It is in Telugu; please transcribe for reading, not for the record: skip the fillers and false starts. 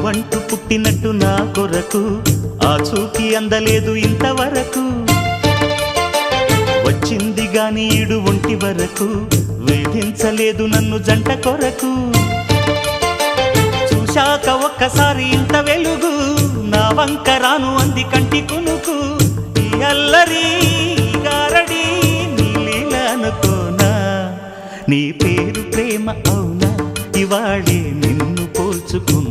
నువ్వంటూ పుట్టినట్టు నా కొరకు ఆ చూకి అందలేదు ఇంతవరకు వచ్చింది గాని ఈడు ఒంటి వరకు వేధించలేదు నన్ను జంట కొరకు చూశాక ఒక్కసారి ఇంత వెలుగు నా వంక రాను అంది కంటి కునుకు ఈ అల్లరి గారడి నీ లీల అనుకోనా నీ పేరు ప్రేమ అవునా ఇవాళే నిన్ను పోల్చుకున్నా